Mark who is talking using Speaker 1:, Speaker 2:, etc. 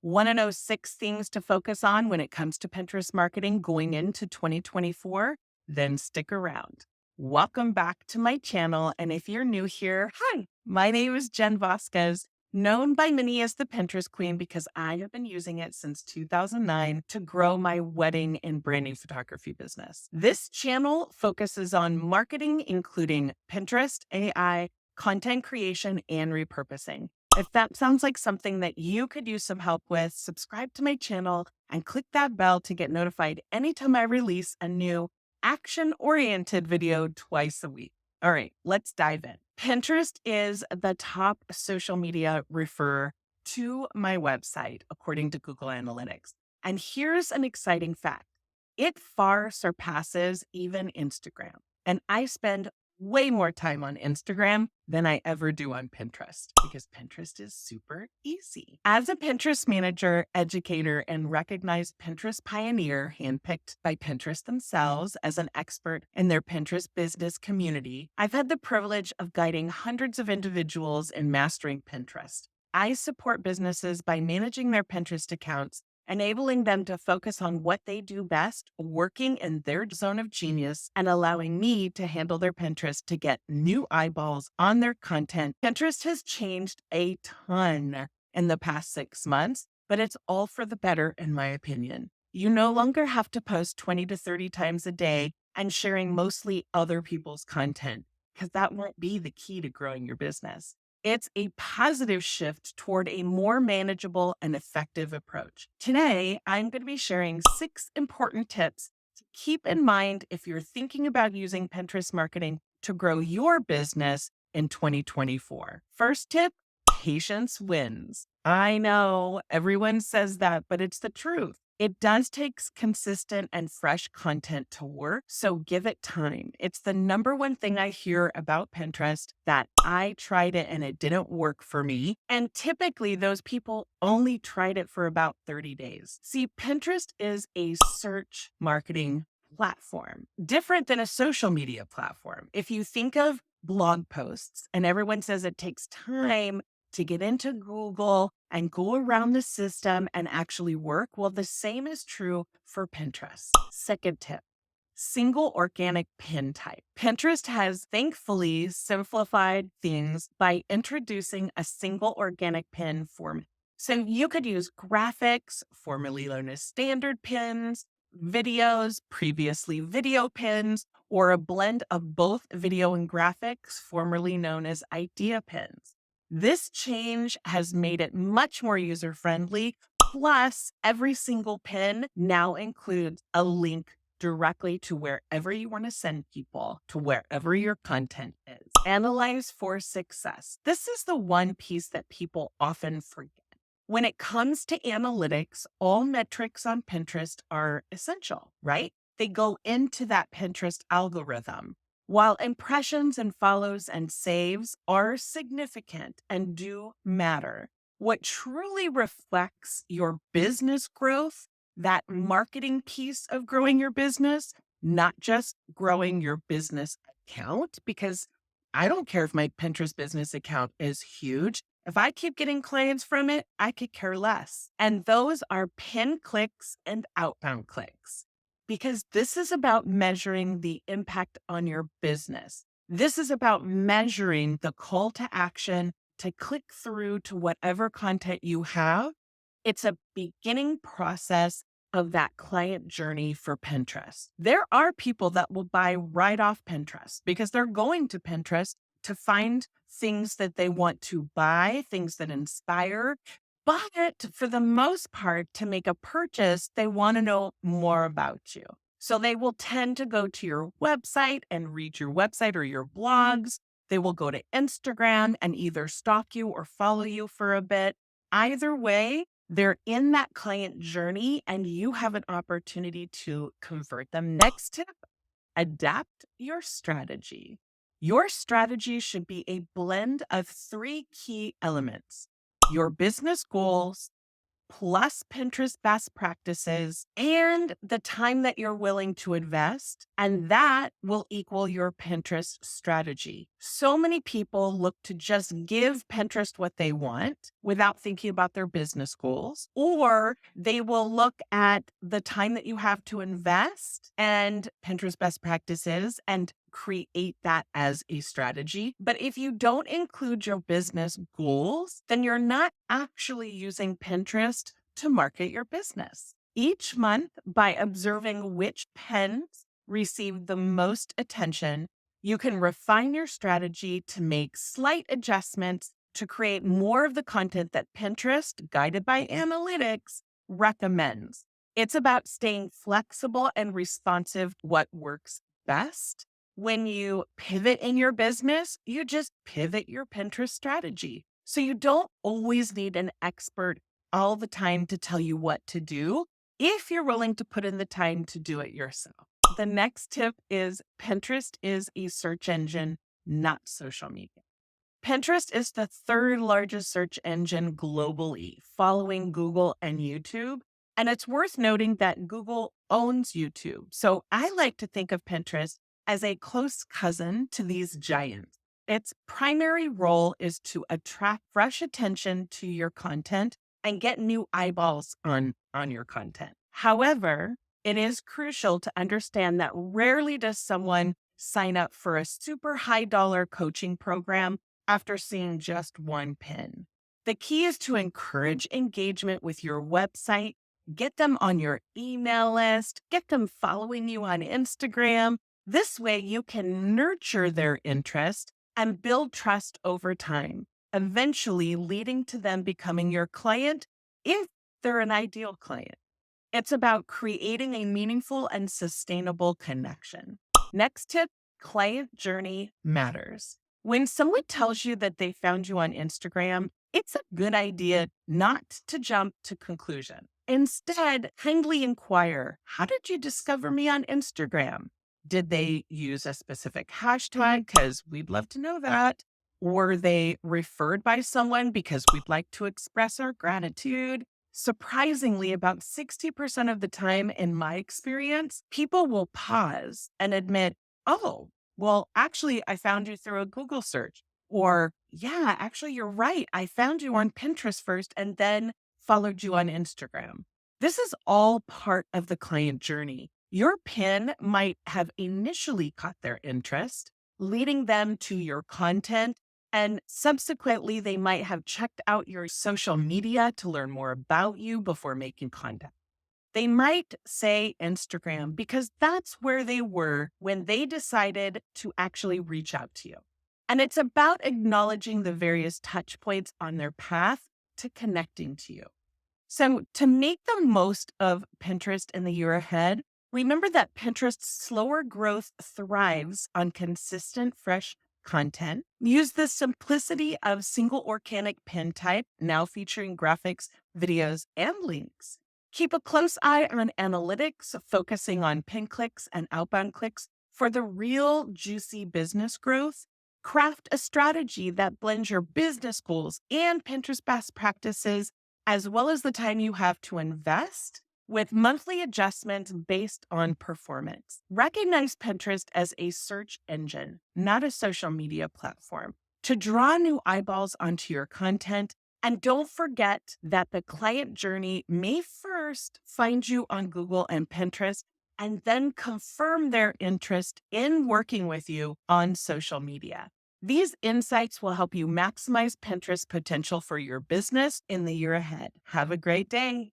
Speaker 1: Want to know 6 things to focus on when it comes to Pinterest marketing going into 2024? Then stick around. Welcome back to my channel. And if you're new here, hi, my name is Jen Vazquez, known by many as the Pinterest Queen because I have been using it since 2009 to grow my wedding and branding photography business. This channel focuses on marketing, including Pinterest, AI, content creation, and repurposing. If that sounds like something that you could use some help with, subscribe to my channel and click that bell to get notified anytime I release a new action-oriented video twice a week. All right, let's dive in. Pinterest is the top social media refer to my website, according to Google Analytics. And here's an exciting fact. It far surpasses even Instagram. And I spend way more time on Instagram than I ever do on Pinterest because Pinterest is super easy. As a Pinterest manager, educator, and recognized Pinterest pioneer, handpicked by Pinterest themselves as an expert in their Pinterest business community, I've had the privilege of guiding hundreds of individuals in mastering Pinterest. I support businesses by managing their Pinterest accounts, enabling them to focus on what they do best, working in their zone of genius, and allowing me to handle their Pinterest to get new eyeballs on their content. Pinterest has changed a ton in the past 6 months, but it's all for the better, in my opinion. You no longer have to post 20 to 30 times a day and sharing mostly other people's content, because that won't be the key to growing your business. It's a positive shift toward a more manageable and effective approach. Today, I'm going to be sharing 6 important tips to keep in mind if you're thinking about using Pinterest marketing to grow your business in 2024. First tip, patience wins. I know everyone says that, but it's the truth. It does take consistent and fresh content to work, so give it time. It's the number one thing I hear about Pinterest, that I tried it and it didn't work for me. And typically those people only tried it for about 30 days. See, Pinterest is a search marketing platform, different than a social media platform. If you think of blog posts, and everyone says it takes time to get into Google and go around the system and actually work. Well, the same is true for Pinterest. Second tip, single organic pin type. Pinterest has thankfully simplified things by introducing a single organic pin format. So you could use graphics, formerly known as standard pins, videos, previously video pins, or a blend of both video and graphics, formerly known as idea pins. This change has made it much more user-friendly. Plus, every single pin now includes a link directly to wherever you want to send people, to wherever your content is. Analyze for success. This is the one piece that people often forget. When it comes to analytics, all metrics on Pinterest are essential, right? They go into that Pinterest algorithm. While impressions and follows and saves are significant and do matter, what truly reflects your business growth, that marketing piece of growing your business, not just growing your business account, because I don't care if my Pinterest business account is huge. If I keep getting clients from it, I could care less. And those are pin clicks and outbound clicks, because this is about measuring the impact on your business. This is about measuring the call to action to click through to whatever content you have. It's a beginning process of that client journey for Pinterest. There are people that will buy right off Pinterest because they're going to Pinterest to find things that they want to buy, things that inspire. But for the most part, to make a purchase, they want to know more about you. So they will tend to go to your website and read your website or your blogs. They will go to Instagram and either stalk you or follow you for a bit. Either way, they're in that client journey and you have an opportunity to convert them. Next tip, adapt your strategy. Your strategy should be a blend of 3 key elements: your business goals, plus Pinterest best practices and the time that you're willing to invest. And that will equal your Pinterest strategy. So many people look to just give Pinterest what they want without thinking about their business goals, or they will look at the time that you have to invest and Pinterest best practices and create that as a strategy. But if you don't include your business goals, then you're not actually using Pinterest to market your business. Each month, by observing which pins receive the most attention, you can refine your strategy to make slight adjustments to create more of the content that Pinterest, guided by analytics, recommends. It's about staying flexible and responsive to what works best. When you pivot in your business, you just pivot your Pinterest strategy. So you don't always need an expert all the time to tell you what to do if you're willing to put in the time to do it yourself. The next tip is Pinterest is a search engine, not social media. Pinterest is the third largest search engine globally, following Google and YouTube. And it's worth noting that Google owns YouTube. So I like to think of Pinterest as a close cousin to these giants. Its primary role is to attract fresh attention to your content and get new eyeballs on your content. However, it is crucial to understand that rarely does someone sign up for a super high dollar coaching program after seeing just one pin. The key is to encourage engagement with your website, get them on your email list, get them following you on Instagram. This way you can nurture their interest and build trust over time, eventually leading to them becoming your client if they're an ideal client. It's about creating a meaningful and sustainable connection. Next tip, client journey matters. When someone tells you that they found you on Instagram, it's a good idea not to jump to conclusion. Instead, kindly inquire, how did you discover me on Instagram? Did they use a specific hashtag? Because we'd love to know that. Were they referred by someone? Because we'd like to express our gratitude. Surprisingly, about 60% of the time in my experience, people will pause and admit, oh, well, actually, I found you through a Google search. Or, yeah, actually, you're right. I found you on Pinterest first and then followed you on Instagram. This is all part of the client journey. Your pin might have initially caught their interest, leading them to your content. And subsequently, they might have checked out your social media to learn more about you before making contact. They might say Instagram because that's where they were when they decided to actually reach out to you. And it's about acknowledging the various touch points on their path to connecting to you. So to make the most of Pinterest in the year ahead, remember that Pinterest's slower growth thrives on consistent, fresh content. Use the simplicity of single organic pin type, now featuring graphics, videos, and links. Keep a close eye on analytics, focusing on pin clicks and outbound clicks for the real juicy business growth. Craft a strategy that blends your business goals and Pinterest best practices, as well as the time you have to invest, with monthly adjustments based on performance. Recognize Pinterest as a search engine, not a social media platform, to draw new eyeballs onto your content. And don't forget that the client journey may first find you on Google and Pinterest and then confirm their interest in working with you on social media. These insights will help you maximize Pinterest potential for your business in the year ahead. Have a great day.